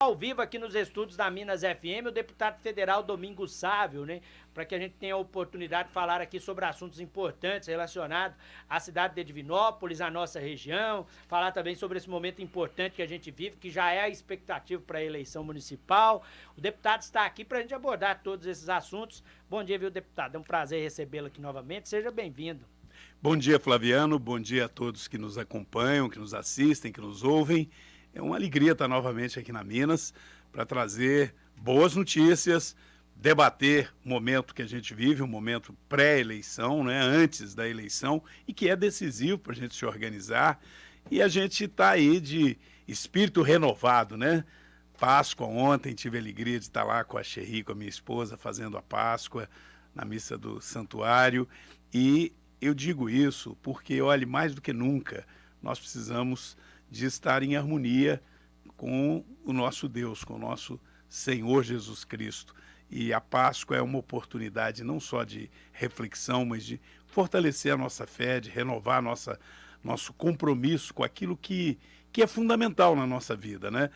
Ao vivo aqui nos estúdios da Minas FM, o deputado federal Domingos Sávio, né? Para que a gente tenha a oportunidade de falar aqui sobre assuntos importantes relacionados à cidade de Divinópolis, à nossa região, falar também sobre esse momento importante que a gente vive, que já é a expectativa para a eleição municipal. O deputado está aqui para a gente abordar todos esses assuntos. Bom dia, viu, deputado? É um prazer recebê-lo aqui novamente. Seja bem-vindo. Bom dia, Flaviano. Bom dia a todos que nos acompanham, que nos assistem, que nos ouvem. É uma alegria estar novamente aqui na Minas para trazer boas notícias, debater o momento que a gente vive, um momento pré-eleição, né, antes da eleição, e que é decisivo para a gente se organizar. E a gente está aí de espírito renovado, né? Páscoa ontem, tive a alegria de estar lá com a Xerri, com a minha esposa, fazendo a Páscoa na missa do santuário. E eu digo isso porque, olhe, mais do que nunca, nós precisamos de estar em harmonia com o nosso Deus, com o nosso Senhor Jesus Cristo. E a Páscoa é uma oportunidade não só de reflexão, mas de fortalecer a nossa fé, de renovar nosso compromisso com aquilo que é fundamental na nossa vida, né?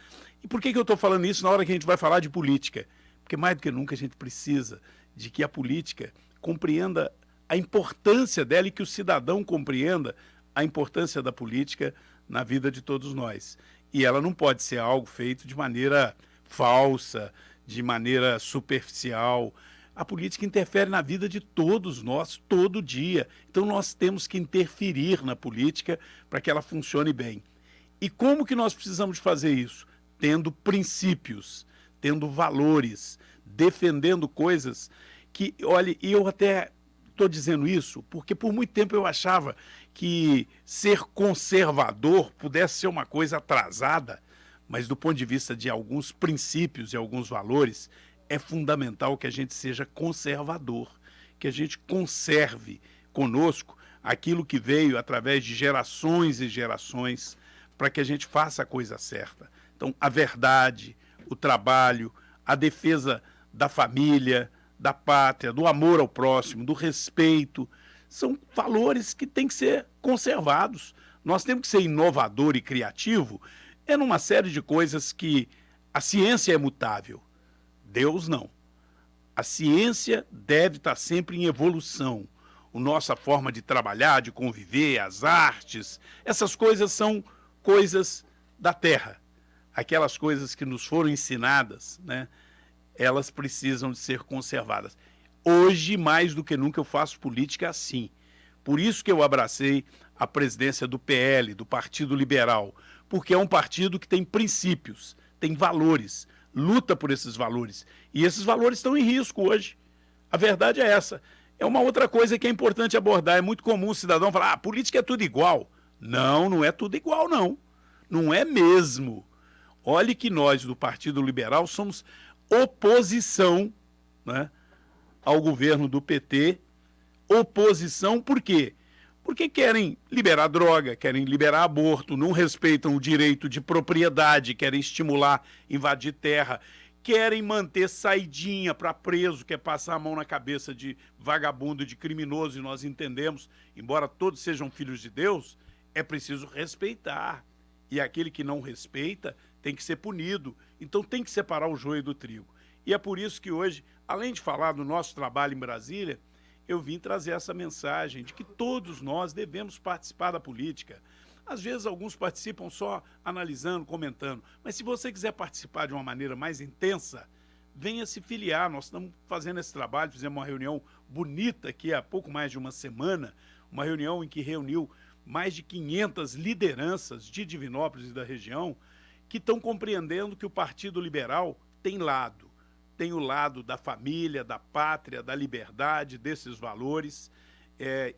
E por que eu estou falando isso na hora que a gente vai falar de política? Porque mais do que nunca a gente precisa de que a política compreenda a importância dela e que o cidadão compreenda a importância da política na vida de todos nós. E ela não pode ser algo feito de maneira falsa, de maneira superficial. A política interfere na vida de todos nós, todo dia. Então nós temos que interferir na política para que ela funcione bem. E como que nós precisamos de fazer isso? Tendo princípios, tendo valores, defendendo coisas que, olha, eu até estou dizendo isso porque por muito tempo eu achava que ser conservador pudesse ser uma coisa atrasada, mas do ponto de vista de alguns princípios e alguns valores, é fundamental que a gente seja conservador, que a gente conserve conosco aquilo que veio através de gerações e gerações para que a gente faça a coisa certa. Então, a verdade, o trabalho, a defesa da família, da pátria, do amor ao próximo, do respeito, são valores que têm que ser conservados. Nós temos que ser inovador e criativo numa série de coisas que a ciência é mutável. Deus não. A ciência deve estar sempre em evolução. A nossa forma de trabalhar, de conviver, as artes, essas coisas são coisas da terra. Aquelas coisas que nos foram ensinadas, né? Elas precisam de ser conservadas. Hoje, mais do que nunca, eu faço política assim. Por isso que eu abracei a presidência do PL, do Partido Liberal, porque é um partido que tem princípios, tem valores, luta por esses valores. E esses valores estão em risco hoje. A verdade é essa. É uma outra coisa que é importante abordar. É muito comum o cidadão falar, política é tudo igual. Não, não é tudo igual, não. Não é mesmo. Olhe que nós, do Partido Liberal, somos oposição, né, ao governo do PT. Oposição por quê? Porque querem liberar droga, querem liberar aborto, não respeitam o direito de propriedade, querem estimular, invadir terra, querem manter saidinha para preso, quer passar a mão na cabeça de vagabundo, de criminoso, e nós entendemos, embora todos sejam filhos de Deus, é preciso respeitar. E aquele que não respeita tem que ser punido. Então tem que separar o joio do trigo. E é por isso que hoje, além de falar do nosso trabalho em Brasília, eu vim trazer essa mensagem de que todos nós devemos participar da política. Às vezes alguns participam só analisando, comentando, mas se você quiser participar de uma maneira mais intensa, venha se filiar. Nós estamos fazendo esse trabalho, fizemos uma reunião bonita aqui há pouco mais de uma semana, uma reunião em que reuniu mais de 500 lideranças de Divinópolis e da região que estão compreendendo que o Partido Liberal tem lado. Tem o lado da família, da pátria, da liberdade, desses valores.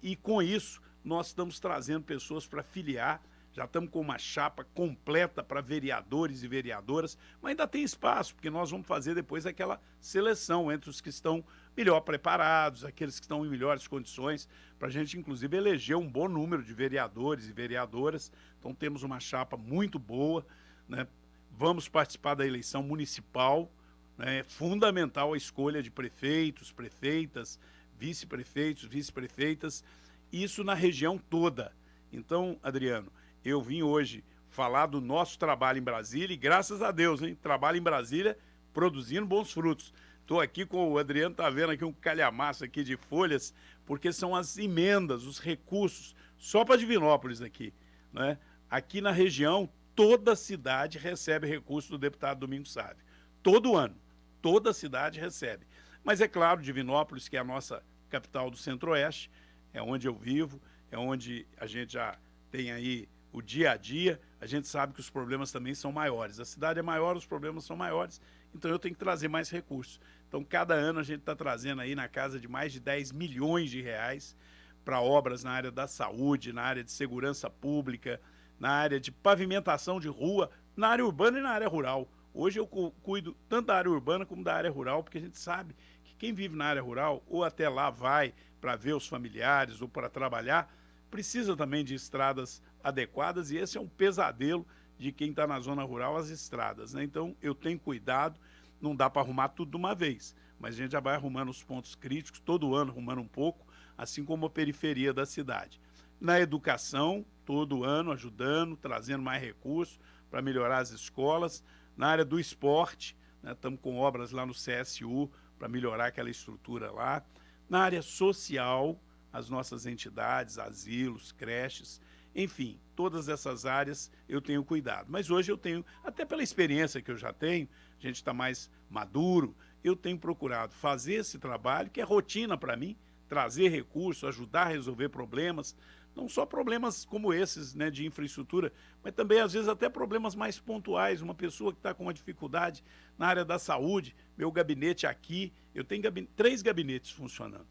E com isso, nós estamos trazendo pessoas para filiar. Já estamos com uma chapa completa para vereadores e vereadoras, mas ainda tem espaço, porque nós vamos fazer depois aquela seleção entre os que estão melhor preparados, aqueles que estão em melhores condições, para a gente, inclusive, eleger um bom número de vereadores e vereadoras. Então, temos uma chapa muito boa, né? Vamos participar da eleição municipal. É fundamental a escolha de prefeitos, prefeitas, vice-prefeitos, vice-prefeitas, isso na região toda. Então, Adriano, eu vim hoje falar do nosso trabalho em Brasília, e graças a Deus, hein? Trabalho em Brasília produzindo bons frutos. Estou aqui com o Adriano, está vendo aqui um calhamaço aqui de folhas, porque são as emendas, os recursos, só para Divinópolis aqui, né? Aqui na região, toda cidade recebe recurso do deputado Domingos Sávio. Todo ano, toda cidade recebe. Mas é claro, Divinópolis, que é a nossa capital do Centro-Oeste, é onde eu vivo, é onde a gente já tem aí o dia a dia, a gente sabe que os problemas também são maiores. A cidade é maior, os problemas são maiores, então eu tenho que trazer mais recursos. Então, cada ano a gente está trazendo aí na casa de mais de 10 milhões de reais para obras na área da saúde, na área de segurança pública, na área de pavimentação de rua, na área urbana e na área rural. Hoje eu cuido tanto da área urbana como da área rural, porque a gente sabe que quem vive na área rural ou até lá vai para ver os familiares ou para trabalhar, precisa também de estradas adequadas, e esse é um pesadelo de quem está na zona rural, as estradas, né? Então eu tenho cuidado, não dá para arrumar tudo de uma vez, mas a gente já vai arrumando os pontos críticos, todo ano arrumando um pouco, assim como a periferia da cidade. Na educação, todo ano ajudando, trazendo mais recursos para melhorar as escolas. Na área do esporte, né, estamos com obras lá no CSU para melhorar aquela estrutura lá. Na área social, as nossas entidades, asilos, creches, enfim, todas essas áreas eu tenho cuidado. Mas hoje eu tenho, até pela experiência que eu já tenho, a gente está mais maduro, eu tenho procurado fazer esse trabalho, que é rotina para mim, trazer recursos, ajudar a resolver problemas, não só problemas como esses, né, de infraestrutura, mas também, às vezes, até problemas mais pontuais. Uma pessoa que está com uma dificuldade na área da saúde, meu gabinete aqui, eu tenho 3 gabinetes funcionando.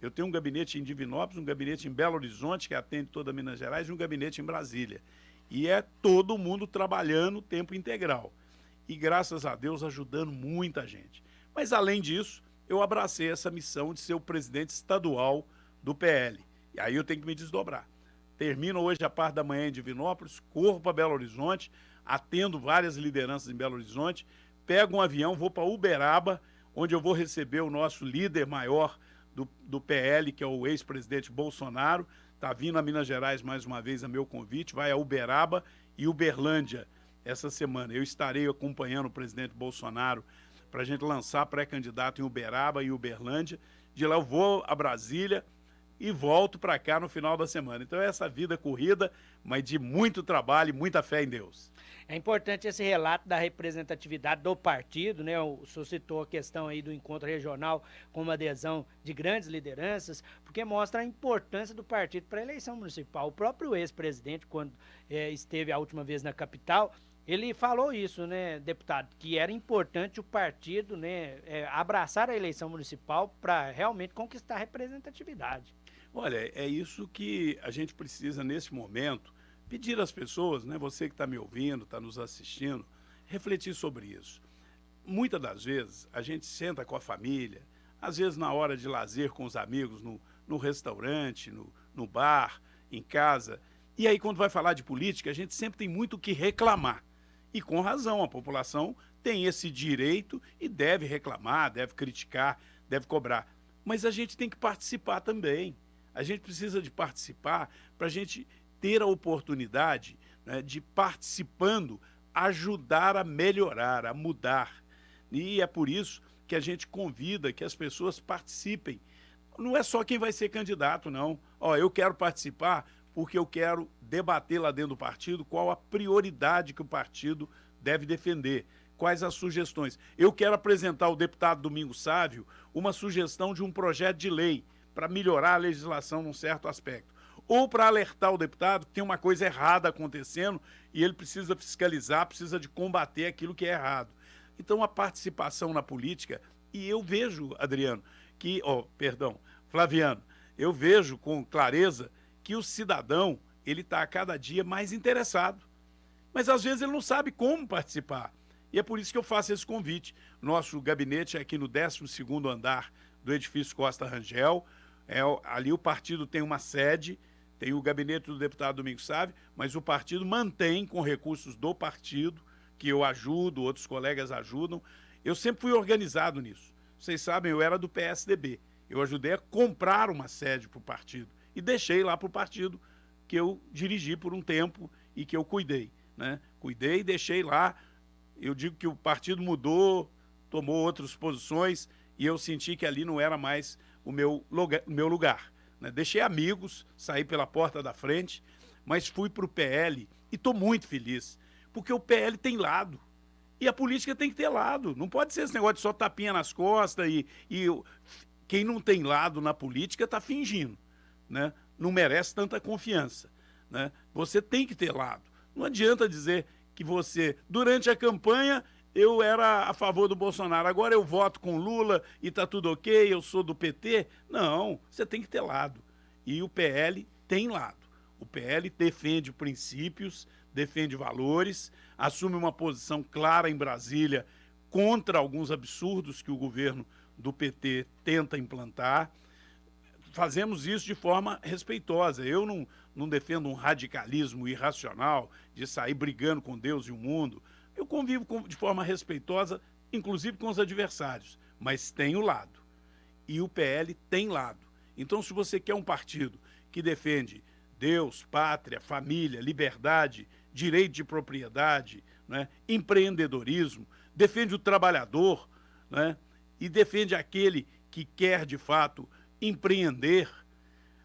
Eu tenho um gabinete em Divinópolis, um gabinete em Belo Horizonte, que atende toda Minas Gerais, e um gabinete em Brasília. E é todo mundo trabalhando tempo integral. E, graças a Deus, ajudando muita gente. Mas, além disso, eu abracei essa missão de ser o presidente estadual do PL. E aí eu tenho que me desdobrar. Termino hoje a parte da manhã em Divinópolis, corro para Belo Horizonte, atendo várias lideranças em Belo Horizonte, pego um avião, vou para Uberaba, onde eu vou receber o nosso líder maior do PL, que é o ex-presidente Bolsonaro. Está vindo a Minas Gerais mais uma vez a meu convite, vai a Uberaba e Uberlândia essa semana. Eu estarei acompanhando o presidente Bolsonaro para a gente lançar pré-candidato em Uberaba e Uberlândia. De lá eu vou a Brasília e volto para cá no final da semana. Então é essa vida corrida, mas de muito trabalho e muita fé em Deus. É importante esse relato da representatividade do partido, né? O senhor citou a questão aí do encontro regional com uma adesão de grandes lideranças, porque mostra a importância do partido para a eleição municipal. O próprio ex-presidente, quando esteve a última vez na capital, ele falou isso, né, deputado, que era importante o partido, né, abraçar a eleição municipal para realmente conquistar a representatividade. Olha, é isso que a gente precisa nesse momento, pedir às pessoas, né, você que está me ouvindo, está nos assistindo, refletir sobre isso. Muitas das vezes a gente senta com a família, às vezes na hora de lazer com os amigos, no restaurante, no bar, em casa, e aí quando vai falar de política, a gente sempre tem muito o que reclamar. E com razão, a população tem esse direito e deve reclamar, deve criticar, deve cobrar. Mas a gente tem que participar também. A gente precisa de participar para a gente ter a oportunidade, né, de, participando, ajudar a melhorar, a mudar. E é por isso que a gente convida que as pessoas participem. Não é só quem vai ser candidato, não. Ó, eu quero participar porque eu quero debater lá dentro do partido qual a prioridade que o partido deve defender, quais as sugestões. Eu quero apresentar ao deputado Domingos Sávio uma sugestão de um projeto de lei para melhorar a legislação num certo aspecto. Ou para alertar o deputado que tem uma coisa errada acontecendo e ele precisa fiscalizar, precisa de combater aquilo que é errado. Então, a participação na política, e eu vejo, Adriano, Flaviano, eu vejo com clareza que o cidadão, ele está a cada dia mais interessado. Mas, às vezes, ele não sabe como participar. E é por isso que eu faço esse convite. Nosso gabinete é aqui no 12º andar do edifício Costa Rangel. Ali o partido tem uma sede, tem o gabinete do deputado Domingos Sávio, mas o partido mantém com recursos do partido, que eu ajudo, outros colegas ajudam. Eu sempre fui organizado nisso. Vocês sabem, eu era do PSDB. Eu ajudei a comprar uma sede para o partido e deixei lá para o partido que eu dirigi por um tempo e que eu cuidei. né? Cuidei e deixei lá. Eu digo que o partido mudou, tomou outras posições e eu senti que ali não era mais o meu lugar, né? Deixei amigos, saí pela porta da frente, mas fui para o PL e estou muito feliz, porque o PL tem lado. E a política tem que ter lado. Não pode ser esse negócio de só tapinha nas costas e quem não tem lado na política está fingindo, né? Não merece tanta confiança, né? Você tem que ter lado. Não adianta dizer que você, durante a campanha, eu era a favor do Bolsonaro, agora eu voto com Lula e está tudo ok, eu sou do PT. Não, você tem que ter lado. E o PL tem lado. O PL defende princípios, defende valores, assume uma posição clara em Brasília contra alguns absurdos que o governo do PT tenta implantar. Fazemos isso de forma respeitosa. Eu não defendo um radicalismo irracional de sair brigando com Deus e o mundo. Eu convivo de forma respeitosa, inclusive com os adversários, mas tenho lado. E o PL tem lado. Então, se você quer um partido que defende Deus, pátria, família, liberdade, direito de propriedade, né, empreendedorismo, defende o trabalhador, né, e defende aquele que quer, de fato, empreender.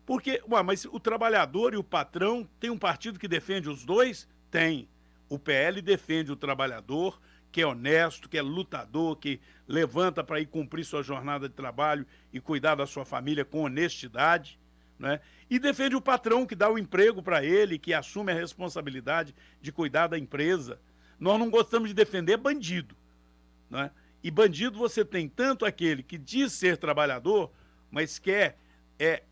Porque, mas o trabalhador e o patrão, tem um partido que defende os dois? Tem. O PL defende o trabalhador, que é honesto, que é lutador, que levanta para ir cumprir sua jornada de trabalho e cuidar da sua família com honestidade, né? E defende o patrão, que dá o emprego para ele, que assume a responsabilidade de cuidar da empresa. Nós não gostamos de defender bandido, né? E bandido você tem tanto aquele que diz ser trabalhador, mas quer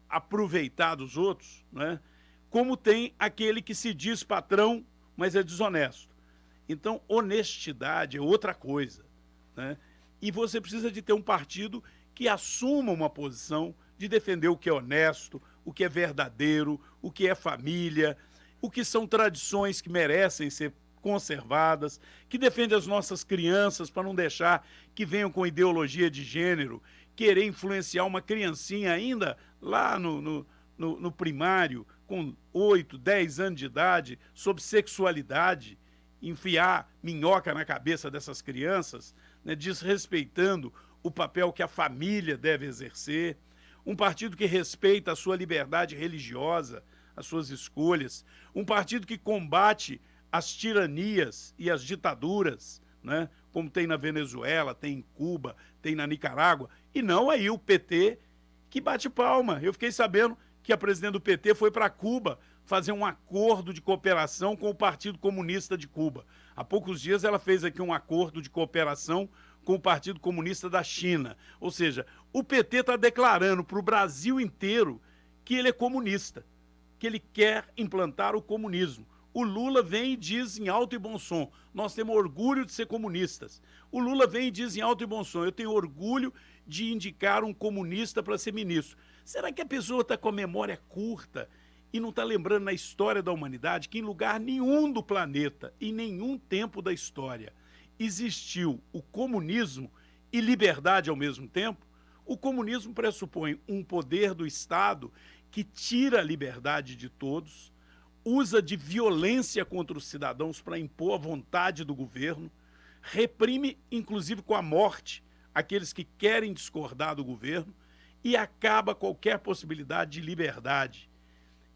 aproveitar dos outros, né? Como tem aquele que se diz patrão, mas é desonesto. Então, honestidade é outra coisa, né? E você precisa de ter um partido que assuma uma posição de defender o que é honesto, o que é verdadeiro, o que é família, o que são tradições que merecem ser conservadas, que defende as nossas crianças para não deixar que venham com ideologia de gênero, querer influenciar uma criancinha ainda lá no primário, com 8, 10 anos de idade, sobre sexualidade, enfiar minhoca na cabeça dessas crianças, né, desrespeitando o papel que a família deve exercer. Um partido que respeita a sua liberdade religiosa, as suas escolhas. Um partido que combate as tiranias e as ditaduras, né, como tem na Venezuela, tem em Cuba, tem na Nicarágua. E não aí o PT que bate palma. Eu fiquei sabendo que a presidente do PT foi para Cuba fazer um acordo de cooperação com o Partido Comunista de Cuba. Há poucos dias ela fez aqui um acordo de cooperação com o Partido Comunista da China. Ou seja, o PT está declarando para o Brasil inteiro que ele é comunista, que ele quer implantar o comunismo. O Lula vem e diz em alto e bom som, nós temos orgulho de ser comunistas. O Lula vem e diz em alto e bom som, eu tenho orgulho de indicar um comunista para ser ministro. Será que a pessoa está com a memória curta e não está lembrando na história da humanidade que em lugar nenhum do planeta, em nenhum tempo da história, existiu o comunismo e liberdade ao mesmo tempo? O comunismo pressupõe um poder do Estado que tira a liberdade de todos, usa de violência contra os cidadãos para impor a vontade do governo, reprime, inclusive com a morte, aqueles que querem discordar do governo e acaba qualquer possibilidade de liberdade.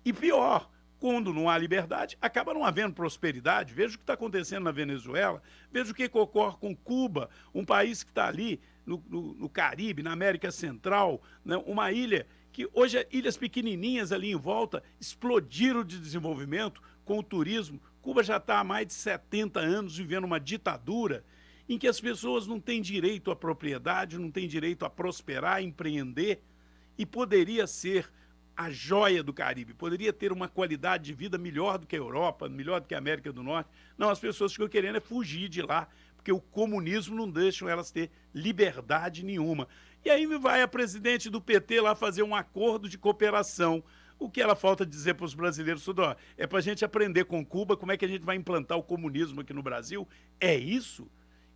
E pior, quando não há liberdade, acaba não havendo prosperidade. Veja o que está acontecendo na Venezuela, veja o que ocorre com Cuba, um país que está ali no Caribe, na América Central, né? Uma ilha que hoje, ilhas pequenininhas ali em volta, explodiram de desenvolvimento com o turismo. Cuba já está há mais de 70 anos vivendo uma ditadura em que as pessoas não têm direito à propriedade, não têm direito a prosperar, a empreender, e poderia ser a joia do Caribe, poderia ter uma qualidade de vida melhor do que a Europa, melhor do que a América do Norte. Não, as pessoas ficam querendo é fugir de lá, porque o comunismo não deixa elas ter liberdade nenhuma. E aí vai a presidente do PT lá fazer um acordo de cooperação. O que ela falta dizer para os brasileiros, tudo, ó, é para a gente aprender com Cuba como é que a gente vai implantar o comunismo aqui no Brasil? É isso?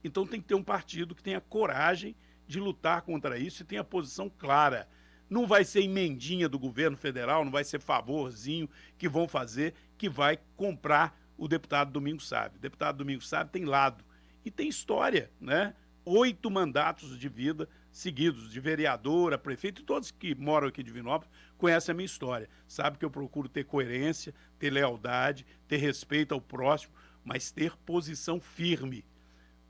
Então tem que ter um partido que tenha coragem de lutar contra isso e tenha posição clara. Não vai ser emendinha do governo federal, não vai ser favorzinho que vão fazer, que vai comprar o deputado Domingos Sávio. O deputado Domingos Sávio tem lado e tem história, né? 8 mandatos de vida seguidos, de vereador a prefeito, e todos que moram aqui em Divinópolis conhecem a minha história. Sabe que eu procuro ter coerência, ter lealdade, ter respeito ao próximo, mas ter posição firme.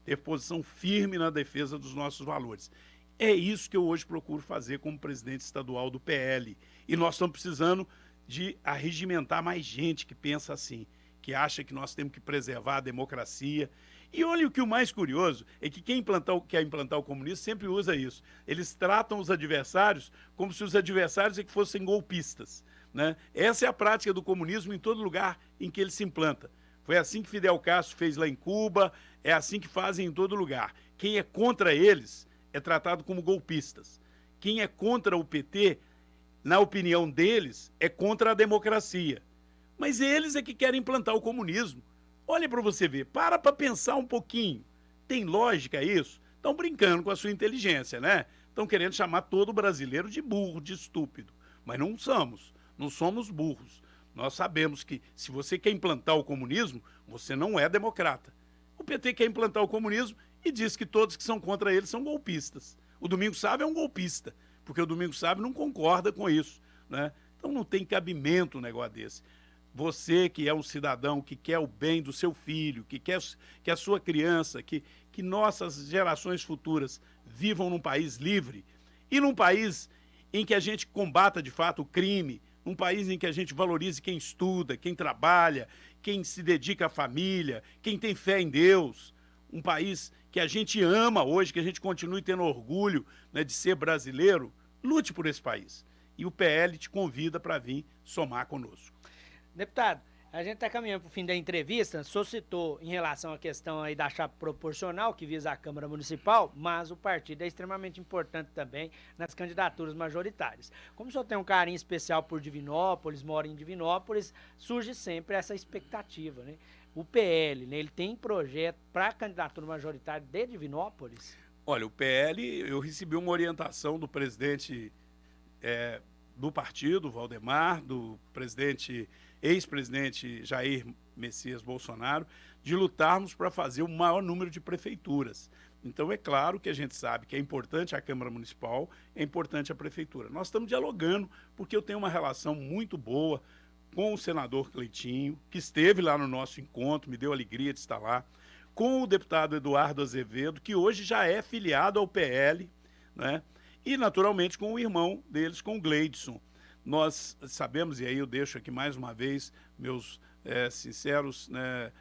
Ter posição firme na defesa dos nossos valores. É isso que eu hoje procuro fazer como presidente estadual do PL. E nós estamos precisando de arregimentar mais gente que pensa assim, que acha que nós temos que preservar a democracia. E olha, o que o mais curioso é que quem quer implantar o comunismo sempre usa isso. Eles tratam os adversários como se os adversários é que fossem golpistas, né? Essa é a prática do comunismo em todo lugar em que ele se implanta. Foi assim que Fidel Castro fez lá em Cuba, é assim que fazem em todo lugar. Quem é contra eles é tratado como golpistas. Quem é contra o PT, na opinião deles, é contra a democracia. Mas eles é que querem implantar o comunismo. Olha para você ver, para pensar um pouquinho. Tem lógica isso? Estão brincando com a sua inteligência, né? Estão querendo chamar todo brasileiro de burro, de estúpido. Mas não somos burros. Nós sabemos que se você quer implantar o comunismo, você não é democrata. O PT quer implantar o comunismo e diz que todos que são contra ele são golpistas. O Domingos Sávio é um golpista, porque o Domingos Sávio não concorda com isso, né? Então não tem cabimento um negócio desse. Você que é um cidadão que quer o bem do seu filho, que quer que a sua criança, que nossas gerações futuras vivam num país livre e num país em que a gente combata de fato o crime, um país em que a gente valorize quem estuda, quem trabalha, quem se dedica à família, quem tem fé em Deus. Um país que a gente ama hoje, que a gente continue tendo orgulho, né, de ser brasileiro. Lute por esse país. E o PL te convida para vir somar conosco. Deputado, a gente está caminhando para o fim da entrevista. O senhor citou em relação à questão aí da chapa proporcional que visa a Câmara Municipal, mas o partido é extremamente importante também nas candidaturas majoritárias. Como o senhor tem um carinho especial por Divinópolis, mora em Divinópolis, surge sempre essa expectativa, né? O PL, né, ele tem projeto para a candidatura majoritária de Divinópolis? Olha, o PL, eu recebi uma orientação do presidente do partido, Valdemar, do ex-presidente Jair Messias Bolsonaro, de lutarmos para fazer o maior número de prefeituras. Então, é claro que a gente sabe que é importante a Câmara Municipal, é importante a Prefeitura. Nós estamos dialogando, porque eu tenho uma relação muito boa com o senador Cleitinho, que esteve lá no nosso encontro, me deu alegria de estar lá, com o deputado Eduardo Azevedo, que hoje já é filiado ao PL, né? E, naturalmente, com o irmão deles, com o Gleidson. Nós sabemos, e aí eu deixo aqui mais uma vez meus sinceros, né,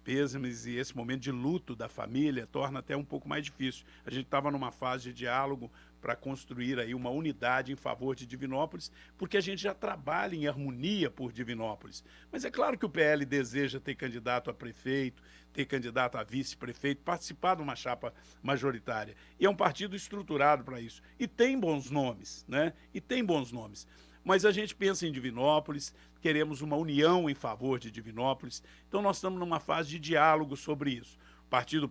pêsames, e esse momento de luto da família torna até um pouco mais difícil. A gente estava numa fase de diálogo para construir aí uma unidade em favor de Divinópolis, porque a gente já trabalha em harmonia por Divinópolis. Mas é claro que o PL deseja ter candidato a prefeito, ter candidato a vice-prefeito, participar de uma chapa majoritária. E é um partido estruturado para isso. E tem bons nomes, né? E tem bons nomes. Mas a gente pensa em Divinópolis, queremos uma união em favor de Divinópolis, então nós estamos numa fase de diálogo sobre isso. O partido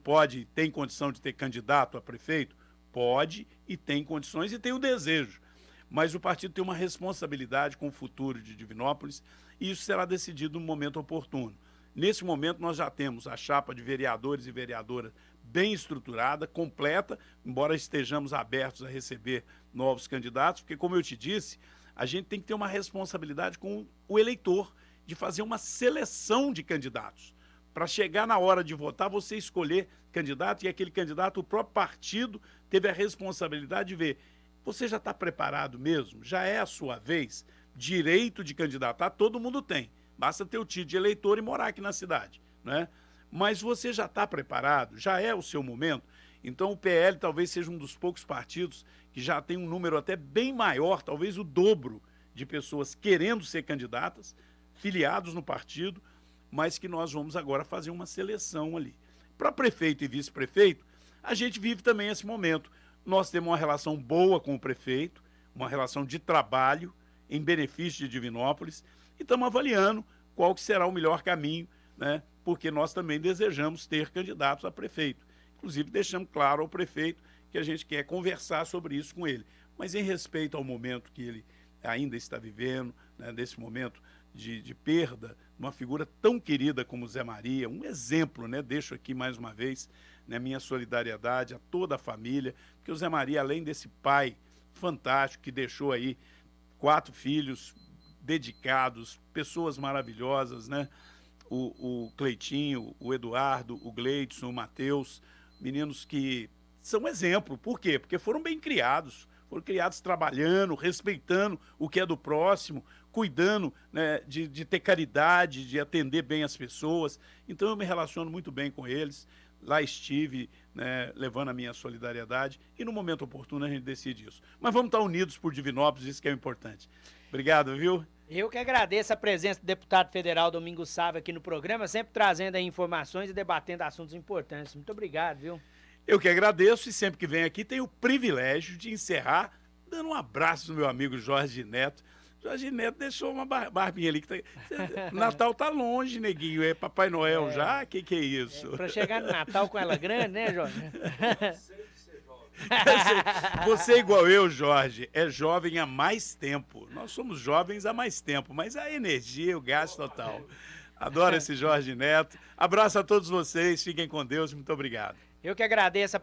tem condição de ter candidato a prefeito? Pode e tem condições e tem o desejo. Mas o partido tem uma responsabilidade com o futuro de Divinópolis e isso será decidido no momento oportuno. Nesse momento nós já temos a chapa de vereadores e vereadoras bem estruturada, completa, embora estejamos abertos a receber novos candidatos, porque, como eu te disse, a gente tem que ter uma responsabilidade com o eleitor de fazer uma seleção de candidatos. Para chegar na hora de votar, você escolher candidato e aquele candidato, o próprio partido, teve a responsabilidade de ver, você já está preparado mesmo? Já é a sua vez? Direito de candidatar todo mundo tem. Basta ter o título de eleitor e morar aqui na cidade, né? Mas você já está preparado? Já é o seu momento? Então o PL talvez seja um dos poucos partidos que já tem um número até bem maior, talvez o dobro de pessoas querendo ser candidatas, filiados no partido, mas que nós vamos agora fazer uma seleção ali. Para prefeito e vice-prefeito, a gente vive também esse momento. Nós temos uma relação boa com o prefeito, uma relação de trabalho em benefício de Divinópolis e estamos avaliando qual que será o melhor caminho, né? Porque nós também desejamos ter candidatos a prefeito. Inclusive, deixamos claro ao prefeito que a gente quer conversar sobre isso com ele. Mas em respeito ao momento que ele ainda está vivendo, né, desse momento de perda, uma figura tão querida como Zé Maria, um exemplo, né? Deixo aqui mais uma vez, né, minha solidariedade a toda a família, porque o Zé Maria, além desse pai fantástico que deixou aí 4 filhos dedicados, pessoas maravilhosas, né? O Cleitinho, o Eduardo, o Gleidson, o Matheus, meninos que são exemplo. Por quê? Porque foram bem criados, foram criados trabalhando, respeitando o que é do próximo, cuidando, né, de ter caridade, de atender bem as pessoas. Então eu me relaciono muito bem com eles. Lá estive, né, levando a minha solidariedade e no momento oportuno a gente decide isso. Mas vamos estar unidos por Divinópolis, isso que é importante. Obrigado, viu? Eu que agradeço a presença do deputado federal Domingos Sávio aqui no programa, sempre trazendo aí informações e debatendo assuntos importantes. Muito obrigado, viu? Eu que agradeço e sempre que venho aqui tenho o privilégio de encerrar dando um abraço no meu amigo Jorge Neto. Jorge Neto deixou uma barbinha ali. Natal tá longe, neguinho. É Papai Noel já? Que é isso? Para chegar no Natal com ela grande, né, Jorge? Você é igual eu, Jorge, é jovem há mais tempo. Nós somos jovens há mais tempo, mas a energia, o gás total. Adoro esse Jorge Neto. Abraço a todos vocês, fiquem com Deus, muito obrigado. Eu que agradeço a